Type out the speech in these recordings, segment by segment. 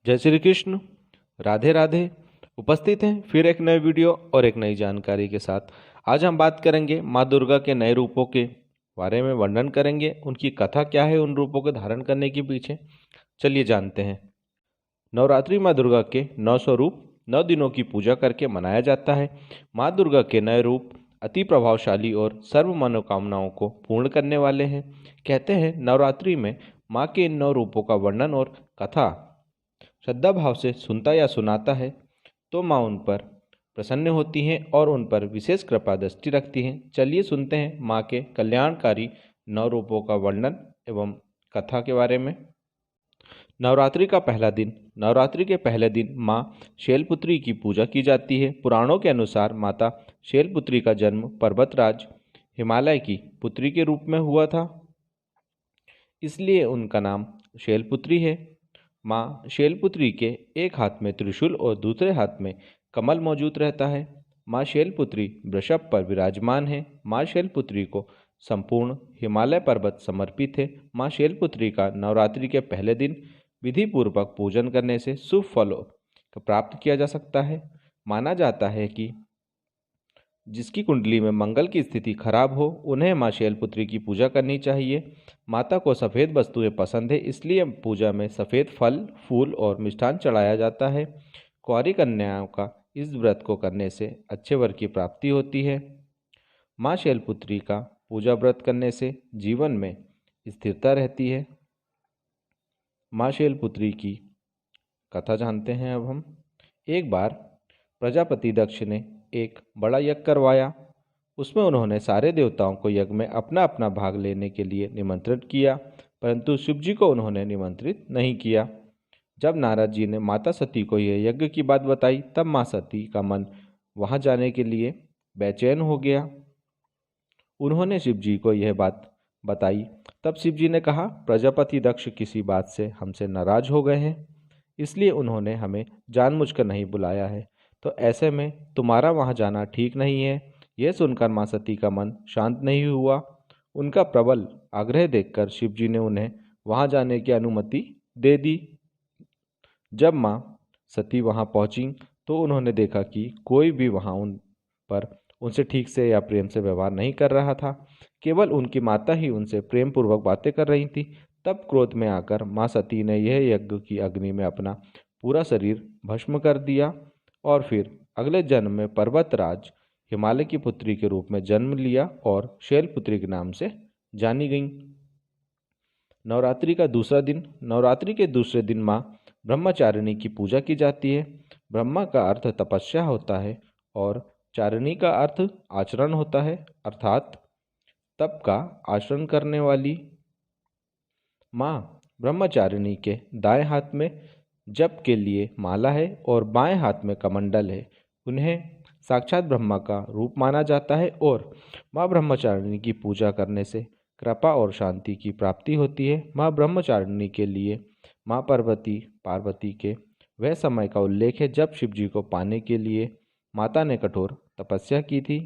जय श्री कृष्ण। राधे राधे। उपस्थित हैं फिर एक नए वीडियो और एक नई जानकारी के साथ। आज हम बात करेंगे माँ दुर्गा के नए रूपों के बारे में, वर्णन करेंगे उनकी कथा क्या है उन रूपों को धारण करने के पीछे। चलिए जानते हैं। नवरात्रि माँ दुर्गा के 9 स्वरूप 9 दिनों की पूजा करके मनाया जाता है। माँ दुर्गा के नए रूप अति प्रभावशाली और सर्व मनोकामनाओं को पूर्ण करने वाले हैं। कहते हैं नवरात्रि में माँ के इन 9 रूपों का वर्णन और कथा श्रद्धा भाव से सुनता या सुनाता है तो माँ उन पर प्रसन्न होती हैं और उन पर विशेष कृपा दृष्टि रखती हैं। चलिए सुनते हैं माँ के कल्याणकारी 9 रूपों का वर्णन एवं कथा के बारे में। नवरात्रि का पहला दिन। नवरात्रि के पहले दिन माँ शैलपुत्री की पूजा की जाती है। पुराणों के अनुसार माता शैलपुत्री का जन्म पर्वतराज हिमालय की पुत्री के रूप में हुआ था, इसलिए उनका नाम शैलपुत्री है। माँ शैलपुत्री के एक हाथ में त्रिशूल और दूसरे हाथ में कमल मौजूद रहता है। माँ शैलपुत्री वृषभ पर विराजमान है। माँ शैलपुत्री को संपूर्ण हिमालय पर्वत समर्पित है। माँ शैलपुत्री का नवरात्रि के पहले दिन विधि पूर्वक पूजन करने से शुभ फलों को प्राप्त किया जा सकता है। माना जाता है कि जिसकी कुंडली में मंगल की स्थिति खराब हो उन्हें माँ शैलपुत्री की पूजा करनी चाहिए। माता को सफ़ेद वस्तुएं पसंद है, इसलिए पूजा में सफ़ेद फल, फूल और मिष्ठान चढ़ाया जाता है। कुंवारी कन्याओं का इस व्रत को करने से अच्छे वर की प्राप्ति होती है। माँ शैलपुत्री का पूजा व्रत करने से जीवन में स्थिरता रहती है। माँ शैलपुत्री की कथा जानते हैं अब हम। एक बार प्रजापति दक्ष ने एक बड़ा यज्ञ करवाया। उसमें उन्होंने सारे देवताओं को यज्ञ में अपना अपना भाग लेने के लिए निमंत्रित किया, परंतु शिव जी को उन्होंने निमंत्रित नहीं किया। जब नारद जी ने माता सती को यह यज्ञ की बात बताई, तब माँ सती का मन वहां जाने के लिए बेचैन हो गया। उन्होंने शिव जी को यह बात बताई। तब शिव जी ने कहा, प्रजापति दक्ष किसी बात से हमसे नाराज हो गए हैं, इसलिए उन्होंने हमें जानबूझकर नहीं बुलाया है, तो ऐसे में तुम्हारा वहां जाना ठीक नहीं है। यह सुनकर माँ सती का मन शांत नहीं हुआ। उनका प्रबल आग्रह देखकर शिव जी ने उन्हें वहां जाने की अनुमति दे दी। जब माँ सती वहां पहुंची तो उन्होंने देखा कि कोई भी वहां उनसे ठीक से या प्रेम से व्यवहार नहीं कर रहा था। केवल उनकी माता ही उनसे प्रेम पूर्वक बातें कर रही थी। तब क्रोध में आकर माँ सती ने यह यज्ञ की अग्नि में अपना पूरा शरीर भस्म कर दिया और फिर अगले जन्म में पर्वतराज हिमालय की पुत्री के रूप में जन्म लिया और शैलपुत्री के नाम से जानी गई। नवरात्रि का दूसरा दिन। नवरात्रि के दूसरे दिन माँ ब्रह्मचारिणी की पूजा की जाती है। ब्रह्मा का अर्थ तपस्या होता है और चारिणी का अर्थ आचरण होता है, अर्थात तप का आचरण करने वाली। माँ ब्रह्मचारिणी के दाएं हाथ में जप के लिए माला है और बाएं हाथ में कमंडल है। उन्हें साक्षात ब्रह्मा का रूप माना जाता है और माँ ब्रह्मचारिणी की पूजा करने से कृपा और शांति की प्राप्ति होती है। माँ ब्रह्मचारिणी के लिए माँ पार्वती के वह समय का उल्लेख है जब शिव जी को पाने के लिए माता ने कठोर तपस्या की थी।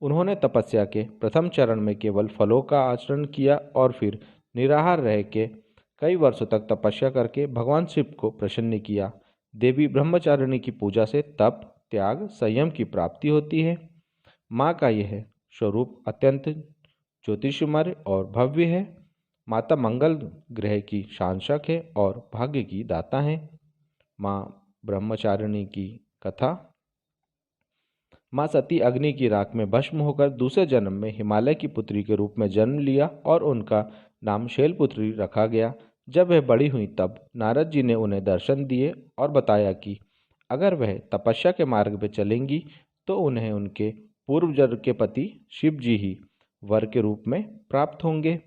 उन्होंने तपस्या के प्रथम चरण में केवल फलों का आचरण किया और फिर निराहार रह के कई वर्षों तक तपस्या करके भगवान शिव को प्रसन्न किया। देवी ब्रह्मचारिणी की पूजा से तप, त्याग, संयम की प्राप्ति होती है। माँ का यह स्वरूप अत्यंत ज्योतिषमय और भव्य है। माता मंगल ग्रह की शासक है और भाग्य की दाता है। माँ ब्रह्मचारिणी की कथा। माँ सती अग्नि की राख में भस्म होकर दूसरे जन्म में हिमालय की पुत्री के रूप में जन्म लिया और उनका नाम शैलपुत्री रखा गया। जब वह बड़ी हुई तब नारद जी ने उन्हें दर्शन दिए और बताया कि अगर वह तपस्या के मार्ग पर चलेंगी तो उन्हें उनके पूर्व जन्म के पति शिव जी ही वर के रूप में प्राप्त होंगे।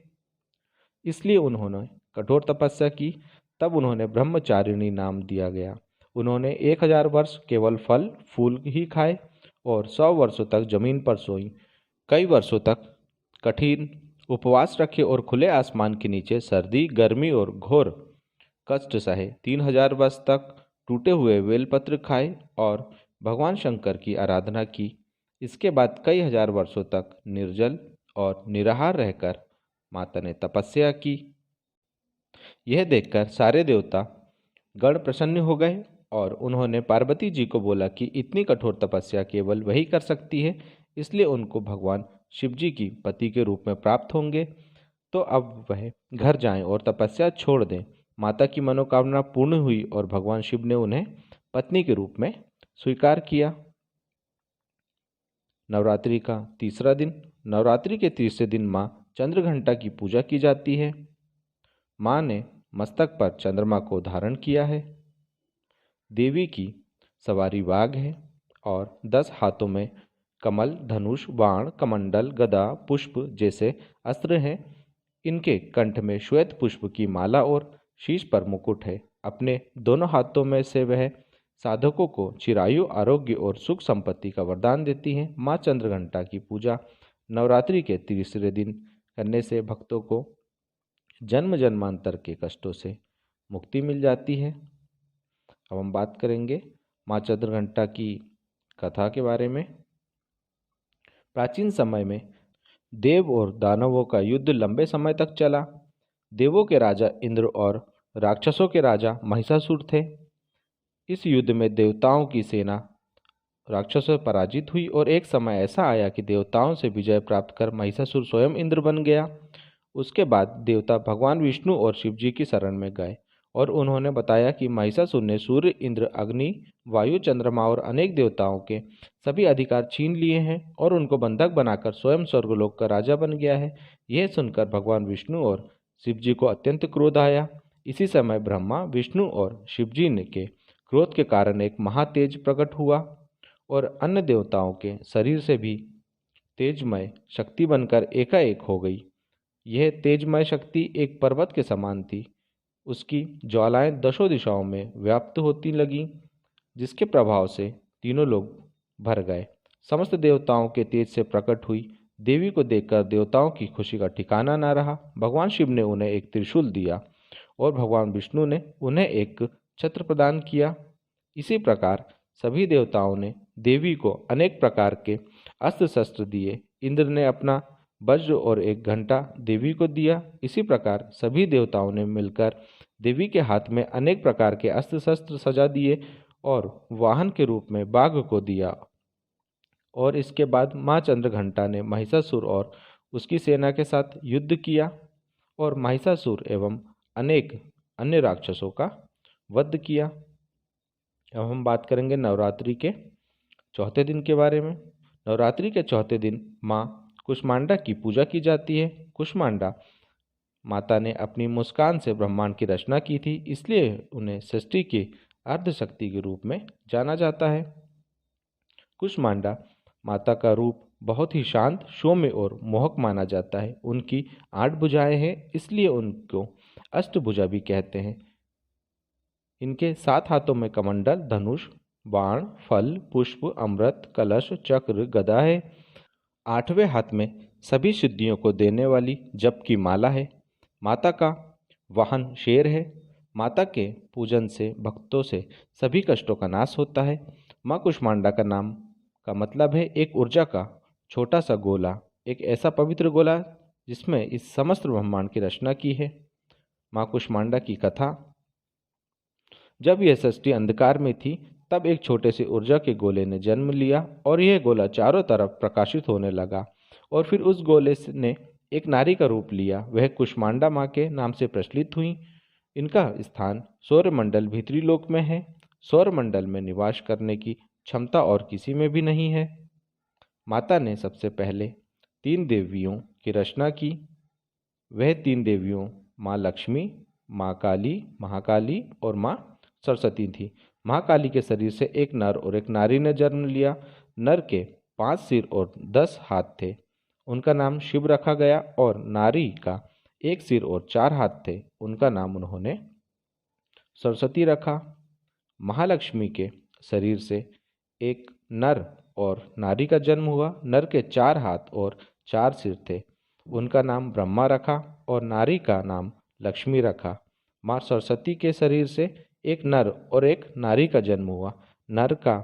इसलिए उन्होंने कठोर तपस्या की। तब उन्होंने ब्रह्मचारिणी नाम दिया गया। उन्होंने 1000 वर्ष केवल फल फूल ही खाए और 100 वर्षों तक जमीन पर सोई। कई वर्षों तक कठिन उपवास रखे और खुले आसमान के नीचे सर्दी, गर्मी और घोर कष्ट सहे। 3000 वर्ष तक टूटे हुए बेलपत्र खाए और भगवान शंकर की आराधना की। इसके बाद कई हजार वर्षों तक निर्जल और निराहार रहकर माता ने तपस्या की। यह देखकर सारे देवता गण प्रसन्न हो गए और उन्होंने पार्वती जी को बोला कि इतनी कठोर तपस्या केवल वही कर सकती है, इसलिए उनको भगवान शिव जी की पति के रूप में प्राप्त होंगे, तो अब वह घर जाएं और तपस्या छोड़ दें। माता की मनोकामना पूर्ण हुई और भगवान शिव ने उन्हें पत्नी के रूप में स्वीकार किया। नवरात्रि का तीसरा दिन। नवरात्रि के तीसरे दिन माँ चंद्रघंटा की पूजा की जाती है। माँ ने मस्तक पर चंद्रमा को धारण किया है। देवी की सवारी वाघ है और 10 हाथों में कमल, धनुष, बाण, कमंडल, गदा, पुष्प जैसे अस्त्र हैं। इनके कंठ में श्वेत पुष्प की माला और शीश पर मुकुट है। अपने दोनों हाथों में से वह साधकों को चिरायु, आरोग्य और सुख संपत्ति का वरदान देती हैं। माँ चंद्रघंटा की पूजा नवरात्रि के तीसरे दिन करने से भक्तों को जन्म जन्मांतर के कष्टों से मुक्ति मिल जाती है। अब हम बात करेंगे माँ चंद्रघंटा की कथा के बारे में। प्राचीन समय में देव और दानवों का युद्ध लंबे समय तक चला। देवों के राजा इंद्र और राक्षसों के राजा महिषासुर थे। इस युद्ध में देवताओं की सेना राक्षसों से पराजित हुई और एक समय ऐसा आया कि देवताओं से विजय प्राप्त कर महिषासुर स्वयं इंद्र बन गया। उसके बाद देवता भगवान विष्णु और शिव जी की शरण में गए और उन्होंने बताया कि महिषासुर ने सूर्य, इंद्र, अग्नि, वायु, चंद्रमा और अनेक देवताओं के सभी अधिकार छीन लिए हैं और उनको बंधक बनाकर स्वयं स्वर्गलोक का राजा बन गया है। यह सुनकर भगवान विष्णु और शिव जी को अत्यंत क्रोध आया। इसी समय ब्रह्मा, विष्णु और शिव जी ने के क्रोध के कारण एक महातेज प्रकट हुआ और अन्य देवताओं के शरीर से भी तेजमय शक्ति बनकर एकाएक हो गई। यह तेजमय शक्ति एक पर्वत के समान थी। उसकी ज्वालाएं दशों दिशाओं में व्याप्त होती लगीं, जिसके प्रभाव से तीनों लोग भर गए। समस्त देवताओं के तेज से प्रकट हुई देवी को देखकर देवताओं की खुशी का ठिकाना न रहा। भगवान शिव ने उन्हें एक त्रिशूल दिया और भगवान विष्णु ने उन्हें एक छत्र प्रदान किया। इसी प्रकार सभी देवताओं ने देवी को अनेक प्रकार के अस्त्र शस्त्र दिए। इंद्र ने अपना वज्र और एक घंटा देवी को दिया। इसी प्रकार सभी देवताओं ने मिलकर देवी के हाथ में अनेक प्रकार के अस्त्र शस्त्र सजा दिए और वाहन के रूप में बाघ को दिया। और इसके बाद माँ चंद्रघंटा ने महिषासुर और उसकी सेना के साथ युद्ध किया और महिषासुर एवं अनेक अन्य राक्षसों का वध किया। अब हम बात करेंगे नवरात्रि के चौथे दिन के बारे में। नवरात्रि के चौथे दिन माँ कुष्मांडा की पूजा की जाती है। कुष्मांडा माता ने अपनी मुस्कान से ब्रह्मांड की रचना की थी, इसलिए उन्हें सृष्टि की अर्धशक्ति के रूप में जाना जाता है। कुष्मांडा माता का रूप बहुत ही शांत, सौम्य और मोहक माना जाता है। उनकी 8 भुजाएं हैं, इसलिए उनको अष्टभुजा भी कहते हैं। इनके 7 हाथों में कमंडल, धनुष, बाण, फल, पुष्प, अमृत, कलश, चक्र, गदा है। 8वें हाथ में सभी सिद्धियों को देने वाली जप की माला है। माता का वाहन शेर है। माता के पूजन से भक्तों से सभी कष्टों का नाश होता है। माँ कुष्मांडा का नाम का मतलब है एक ऊर्जा का छोटा सा गोला, एक ऐसा पवित्र गोला जिसमें इस समस्त ब्रह्मांड की रचना की है। माँ कुष्मांडा की कथा। जब यह सृष्टि अंधकार में थी, तब एक छोटे से ऊर्जा के गोले ने जन्म लिया और यह गोला चारों तरफ प्रकाशित होने लगा और फिर उस गोले ने एक नारी का रूप लिया। वह कुष्मांडा माँ के नाम से प्रचलित हुई। इनका स्थान सौरमंडल भीतरी लोक में है। सौरमंडल में निवास करने की क्षमता और किसी में भी नहीं है। माता ने सबसे पहले 3 देवियों की रचना की। वह 3 देवियों माँ लक्ष्मी, माँ काली, महाकाली और माँ सरस्वती थी। महाकाली के शरीर से एक नर और एक नारी ने जन्म लिया। नर के 5 सिर और 10 हाथ थे, उनका नाम शिव रखा गया, और नारी का 1 सिर और 4 हाथ थे, उनका नाम उन्होंने सरस्वती रखा। महालक्ष्मी के शरीर से एक नर और नारी का जन्म हुआ। नर के 4 हाथ और 4 सिर थे, उनका नाम ब्रह्मा रखा और नारी का नाम लक्ष्मी रखा। माँ सरस्वती के शरीर से एक नर और एक नारी का जन्म हुआ। नर का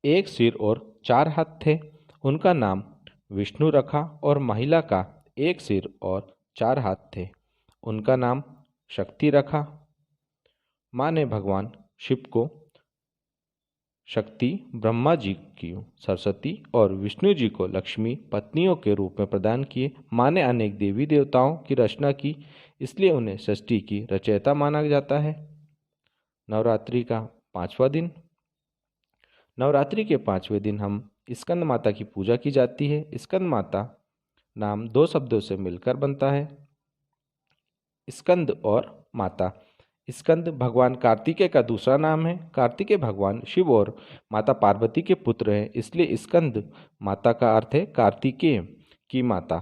1 सिर और 4 हाथ थे, उनका नाम विष्णु रखा, और महिला का 1 सिर और 4 हाथ थे, उनका नाम शक्ति रखा। माँ ने भगवान शिव को शक्ति ब्रह्मा जी की, सरस्वती और विष्णु जी को लक्ष्मी पत्नियों के रूप में प्रदान किए। माँ ने अनेक देवी देवताओं की रचना की, इसलिए उन्हें सृष्टि की रचयिता माना जाता है। नवरात्रि का 5वां दिन। नवरात्रि के 5वें दिन हम स्कंद माता की पूजा की जाती है। स्कंद माता नाम 2 शब्दों से मिलकर बनता है, स्कंद और माता। स्कंद भगवान कार्तिकेय का दूसरा नाम है। कार्तिकेय भगवान शिव और माता पार्वती के पुत्र हैं, इसलिए स्कंद माता का अर्थ है कार्तिकेय की माता।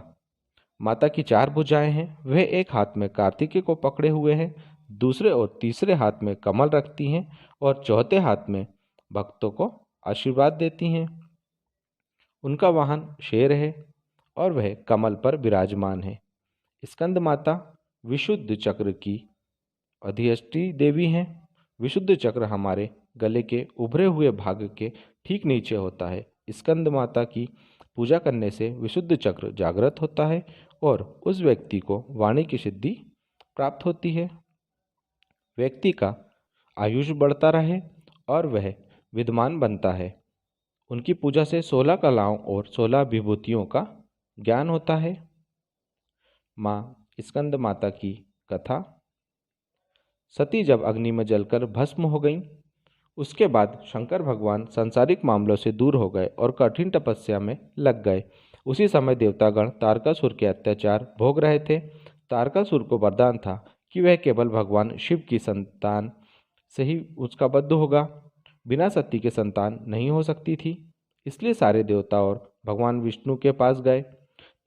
माता की 4 भुजाएं हैं। वह एक हाथ में कार्तिकेय को पकड़े हुए हैं, दूसरे और तीसरे हाथ में कमल रखती हैं और चौथे हाथ में भक्तों को आशीर्वाद देती हैं। उनका वाहन शेर है और वह कमल पर विराजमान है। स्कंद माता विशुद्ध चक्र की अधिष्ठी देवी हैं। विशुद्ध चक्र हमारे गले के उभरे हुए भाग के ठीक नीचे होता है। स्कंद माता की पूजा करने से विशुद्ध चक्र जागृत होता है और उस व्यक्ति को वाणी की सिद्धि प्राप्त होती है। व्यक्ति का आयुष बढ़ता रहे और वह विद्वान बनता है। उनकी पूजा से 16 कलाओं और 16 विभूतियों का ज्ञान होता है। माँ स्कंद माता की कथा। सती जब अग्नि में जलकर भस्म हो गईं, उसके बाद शंकर भगवान सांसारिक मामलों से दूर हो गए और कठिन तपस्या में लग गए। उसी समय देवतागण तारकासुर के अत्याचार भोग रहे थे। तारकासुर को वरदान था कि वह केवल भगवान शिव की संतान से ही उसका वध होगा, बिना सती के संतान नहीं हो सकती थी। इसलिए सारे देवता और भगवान विष्णु के पास गए।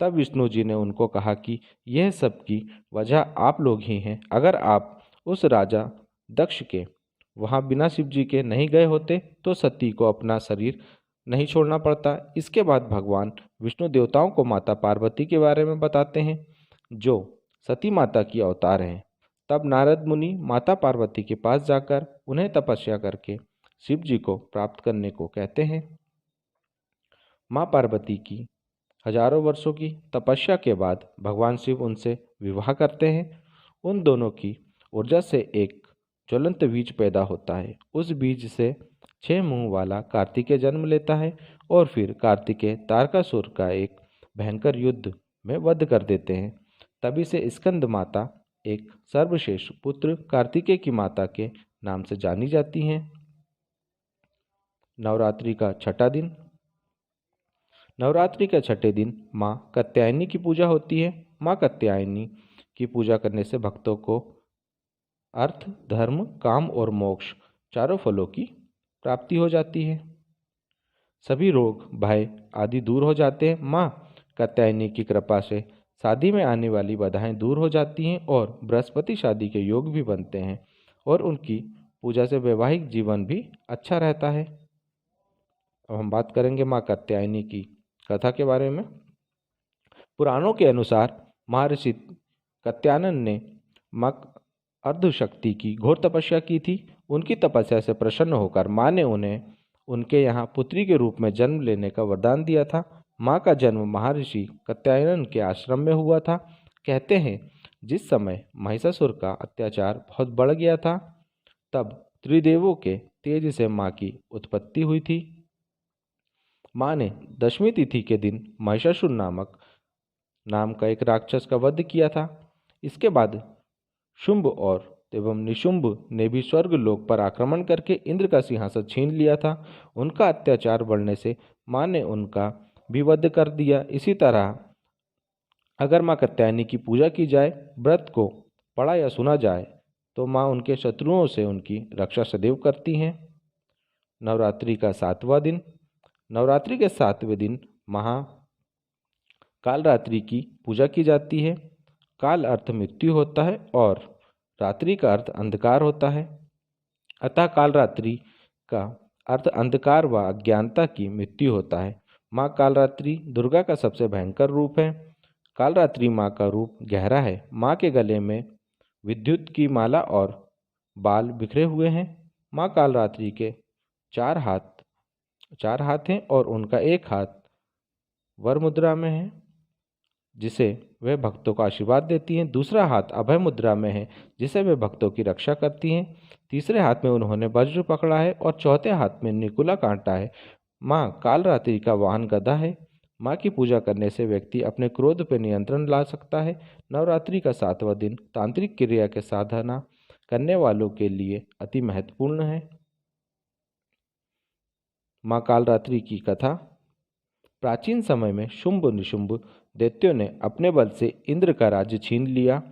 तब विष्णु जी ने उनको कहा कि यह सब की वजह आप लोग ही हैं। अगर आप उस राजा दक्ष के वहाँ बिना शिव जी के नहीं गए होते तो सती को अपना शरीर नहीं छोड़ना पड़ता। इसके बाद भगवान विष्णु देवताओं को माता पार्वती के बारे में बताते हैं, जो सती माता की अवतार हैं। तब नारद मुनि माता पार्वती के पास जाकर उन्हें तपस्या करके शिव जी को प्राप्त करने को कहते हैं। माँ पार्वती की हजारों वर्षों की तपस्या के बाद भगवान शिव उनसे विवाह करते हैं। उन दोनों की ऊर्जा से एक ज्वलंत बीज पैदा होता है। उस बीज से 6 मुंह वाला कार्तिकेय जन्म लेता है और फिर कार्तिकेय तारकासुर का एक भयंकर युद्ध में वध कर देते हैं। तभी से स्कंद माता एक सर्वश्रेष्ठ पुत्र कार्तिकेय की माता के नाम से जानी जाती हैं। नवरात्रि का 6ठा दिन। नवरात्रि के 6ठे दिन माँ कात्यायनी की पूजा होती है। माँ कात्यायनी की पूजा करने से भक्तों को अर्थ, धर्म, काम और मोक्ष चारों फलों की प्राप्ति हो जाती है। सभी रोग, भय आदि दूर हो जाते हैं। माँ कात्यायनी की कृपा से शादी में आने वाली बाधाएं दूर हो जाती हैं और बृहस्पति शादी के योग भी बनते हैं और उनकी पूजा से वैवाहिक जीवन भी अच्छा रहता है। अब हम बात करेंगे माँ कात्यायनी की कथा के बारे में। पुराणों के अनुसार महर्षि कात्यायन ने माँ अर्धशक्ति की घोर तपस्या की थी। उनकी तपस्या से प्रसन्न होकर माँ ने उन्हें उनके यहाँ पुत्री के रूप में जन्म लेने का वरदान दिया था। माँ का जन्म महर्षि कात्यायन के आश्रम में हुआ था। कहते हैं जिस समय महिषासुर का अत्याचार बहुत बढ़ गया था, तब त्रिदेवों के तेज से माँ की उत्पत्ति हुई थी। माँ ने 10वीं तिथि के दिन महिषासुर नाम का एक राक्षस का वध किया था। इसके बाद शुंभ और एवं निशुंभ ने भी स्वर्ग लोक पर आक्रमण करके इंद्र का सिंहासन छीन लिया था। उनका अत्याचार बढ़ने से माँ ने उनका भी वध कर दिया। इसी तरह अगर माँ कात्यायनी की पूजा की जाए, व्रत को पढ़ा या सुना जाए, तो माँ उनके शत्रुओं से उनकी रक्षा सदैव करती हैं। नवरात्रि का 7वां दिन। नवरात्रि के 7वें दिन महाकालरात्रि की पूजा की जाती है। काल अर्थ मृत्यु होता है और रात्रि का अर्थ अंधकार होता है, अतः कालरात्रि का अर्थ अंधकार व अज्ञानता की मृत्यु होता है। माँ कालरात्रि दुर्गा का सबसे भयंकर रूप है। कालरात्रि माँ का रूप गहरा है। माँ के गले में विद्युत की माला और बाल बिखरे हुए हैं। माँ कालरात्रि के 4 हाथ हैं और उनका एक हाथ वर मुद्रा में है, जिसे वह भक्तों को आशीर्वाद देती हैं। दूसरा हाथ अभय मुद्रा में है जिसे वे भक्तों की रक्षा करती हैं। तीसरे हाथ में उन्होंने वज्र पकड़ा है और चौथे हाथ में निकुला कांटा है। माँ कालरात्रि का वाहन गदा है। माँ की पूजा करने से व्यक्ति अपने क्रोध पर नियंत्रण ला सकता है। नवरात्रि का 7वां दिन तांत्रिक क्रिया के साधना करने वालों के लिए अति महत्वपूर्ण है। माँ कालरात्रि की कथा। प्राचीन समय में शुंभ निशुंभ दैत्यों ने अपने बल से इंद्र का राज्य छीन लिया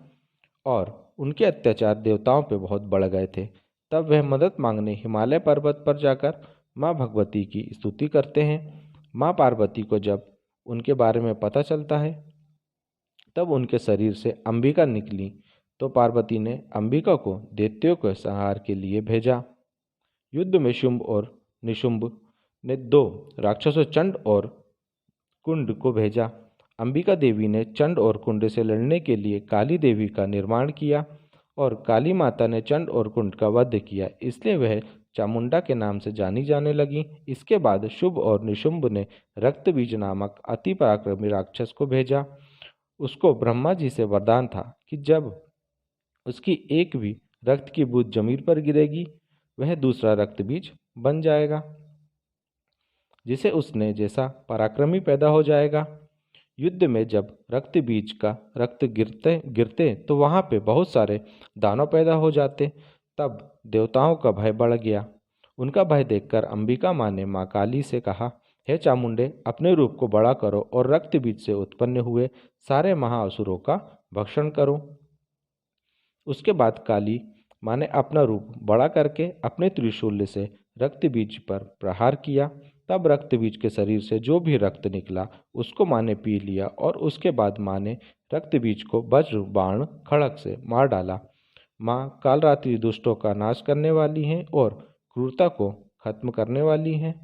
और उनके अत्याचार देवताओं पर बहुत बढ़ गए थे। तब वह मदद मांगने हिमालय पर्वत पर जाकर माँ भगवती की स्तुति करते हैं। माँ पार्वती को जब उनके बारे में पता चलता है तब उनके शरीर से अंबिका निकली, तो पार्वती ने अंबिका को दैत्यों के संहार के लिए भेजा। युद्ध में शुंभ और निशुंभ ने 2 राक्षसों चंड और कुंड को भेजा। अंबिका देवी ने चंड और कुंड से लड़ने के लिए काली देवी का निर्माण किया और काली माता ने चंड और कुंड का वध किया, इसलिए वह चामुंडा के नाम से जानी जाने लगी। इसके बाद शुंभ और निशुंभ ने रक्तबीज नामक अति पराक्रमी राक्षस को भेजा। उसको ब्रह्मा जी से वरदान था कि जब उसकी एक भी रक्त की बूंद जमीन पर गिरेगी वह दूसरा रक्त बीज बन जाएगा, जिसे उसने जैसा पराक्रमी पैदा हो जाएगा। युद्ध में जब रक्त बीज का रक्त गिरते गिरते तो वहाँ पे बहुत सारे दानव पैदा हो जाते। तब देवताओं का भय बढ़ गया। उनका भय देखकर अंबिका माँ ने माँ काली से कहा, हे चामुंडे, अपने रूप को बड़ा करो और रक्त बीज से उत्पन्न हुए सारे महाअसुरों का भक्षण करो। उसके बाद काली माँ ने अपना रूप बड़ा करके अपने त्रिशूल से रक्त बीज पर प्रहार किया। तब रक्त बीज के शरीर से जो भी रक्त निकला उसको माँ ने पी लिया और उसके बाद माँ ने रक्त बीज को वज्र बाण खड़ग से मार डाला। माँ कालरात्रि दुष्टों का नाश करने वाली हैं और क्रूरता को खत्म करने वाली हैं।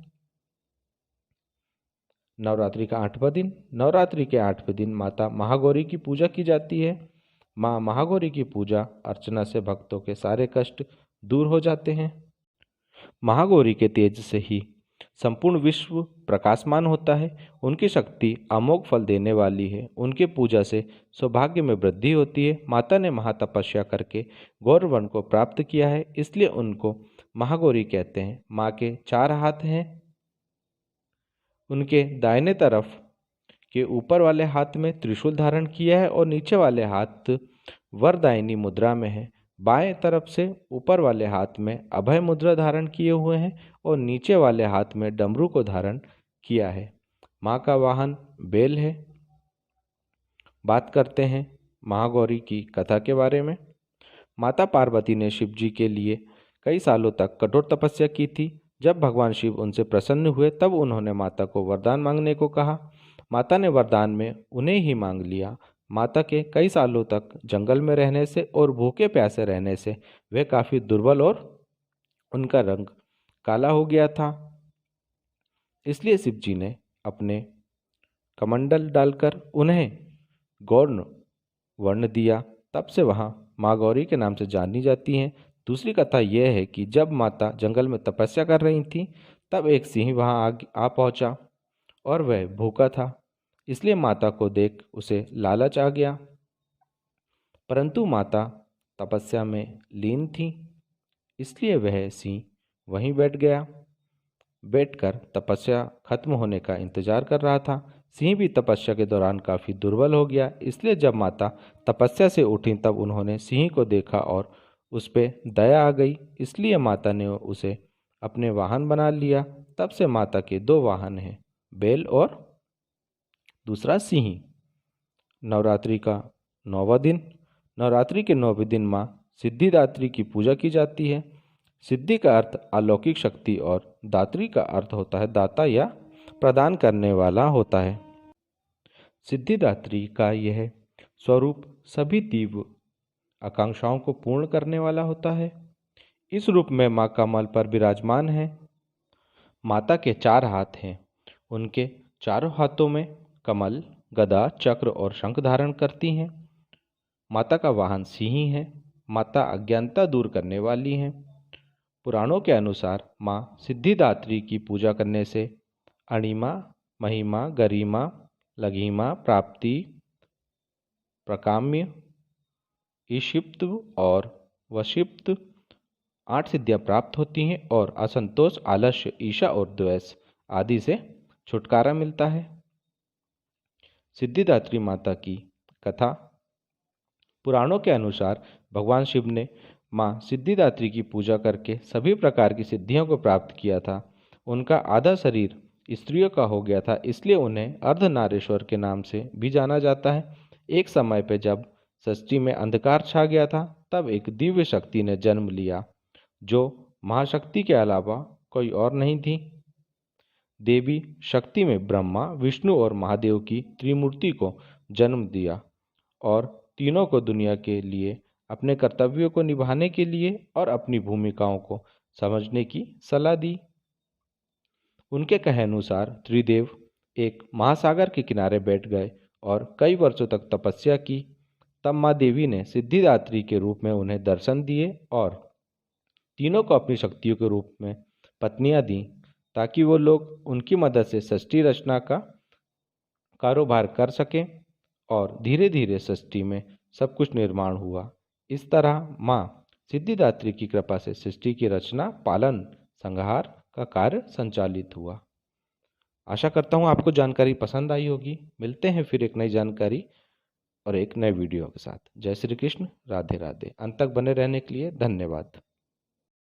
नवरात्रि का 8वां दिन। नवरात्रि के 8वें दिन माता महागौरी की पूजा की जाती है। माँ महागौरी की पूजा अर्चना से भक्तों के सारे कष्ट दूर हो जाते हैं। महागौरी के तेज से ही संपूर्ण विश्व प्रकाशमान होता है। उनकी शक्ति अमोघ फल देने वाली है। उनकी पूजा से सौभाग्य में वृद्धि होती है। माता ने महातपस्या करके गौर वन को प्राप्त किया है, इसलिए उनको महागौरी कहते हैं। माँ के 4 हाथ हैं। उनके दाहिने तरफ के ऊपर वाले हाथ में त्रिशूल धारण किया है और नीचे वाले हाथ वरदायिनी मुद्रा में है। बाएं तरफ से ऊपर वाले हाथ में अभय मुद्रा धारण किए हुए हैं और नीचे वाले हाथ में डमरू को धारण किया है। माँ का वाहन बेल है। बात करते हैं महागौरी की कथा के बारे में। माता पार्वती ने शिव जी के लिए कई सालों तक कठोर तपस्या की थी। जब भगवान शिव उनसे प्रसन्न हुए तब उन्होंने माता को वरदान मांगने को कहा। माता ने वरदान में उन्हें ही मांग लिया। माता के कई सालों तक जंगल में रहने से और भूखे प्यासे रहने से वे काफ़ी दुर्बल और उनका रंग काला हो गया था। इसलिए शिव जी ने अपने कमंडल डालकर उन्हें गौर्ण वर्ण दिया। तब से वहाँ माँ गौरी के नाम से जानी जाती हैं। दूसरी कथा यह है कि जब माता जंगल में तपस्या कर रही थी तब एक सिंह वहाँ आ पहुँचा और वह भूखा था, इसलिए माता को देख उसे लालच आ गया। परंतु माता तपस्या में लीन थी, इसलिए वह सिंह वहीं बैठ गया। बैठकर तपस्या खत्म होने का इंतजार कर रहा था। सिंह भी तपस्या के दौरान काफ़ी दुर्बल हो गया, इसलिए जब माता तपस्या से उठी तब उन्होंने सिंह को देखा और उस पर दया आ गई, इसलिए माता ने उसे अपने वाहन बना लिया। तब से माता के 2 वाहन हैं, बैल और दूसरा सिंह। नवरात्रि का 9वां दिन। नवरात्रि के 9वें दिन माँ सिद्धिदात्री की पूजा की जाती है। सिद्धि का अर्थ अलौकिक शक्ति और दात्री का अर्थ होता है दाता या प्रदान करने वाला होता है। सिद्धिदात्री का यह स्वरूप सभी तीव्र आकांक्षाओं को पूर्ण करने वाला होता है। इस रूप में माँ कमल पर विराजमान है। माता के 4 हाथ हैं। उनके चारों हाथों में कमल, गदा, चक्र और शंख धारण करती हैं। माता का वाहन सिंह है। माता अज्ञानता दूर करने वाली हैं। पुराणों के अनुसार माँ सिद्धिदात्री की पूजा करने से अणिमा, महिमा, गरिमा, लघिमा, प्राप्ति, प्रकाम्य, ईशिप्त और वशिप्त 8 सिद्धियां प्राप्त होती हैं और असंतोष, आलस्य, ईर्ष्या और द्वेष आदि से छुटकारा मिलता है। सिद्धिदात्री माता की कथा। पुराणों के अनुसार भगवान शिव ने मां सिद्धिदात्री की पूजा करके सभी प्रकार की सिद्धियों को प्राप्त किया था। उनका आधा शरीर स्त्रियों का हो गया था, इसलिए उन्हें अर्धनारीश्वर के नाम से भी जाना जाता है। एक समय पे जब सृष्टि में अंधकार छा गया था, तब एक दिव्य शक्ति ने जन्म लिया, जो महाशक्ति के अलावा कोई और नहीं थी। देवी शक्ति में ब्रह्मा, विष्णु और महादेव की त्रिमूर्ति को जन्म दिया और तीनों को दुनिया के लिए अपने कर्तव्यों को निभाने के लिए और अपनी भूमिकाओं को समझने की सलाह दी। उनके कहे अनुसार त्रिदेव एक महासागर के किनारे बैठ गए और कई वर्षों तक तपस्या की। तब माँ देवी ने सिद्धिदात्री के रूप में उन्हें दर्शन दिए और तीनों को अपनी शक्तियों के रूप में पत्नियां दी, ताकि वो लोग उनकी मदद से सृष्टि रचना का कारोबार कर सकें। और धीरे धीरे सृष्टि में सब कुछ निर्माण हुआ। इस तरह माँ सिद्धिदात्री की कृपा से सृष्टि की रचना, पालन, संहार का कार्य संचालित हुआ। आशा करता हूँ आपको जानकारी पसंद आई होगी। मिलते हैं फिर एक नई जानकारी और एक नए वीडियो के साथ। जय श्री कृष्ण, राधे राधे। अंत तक बने रहने के लिए धन्यवाद।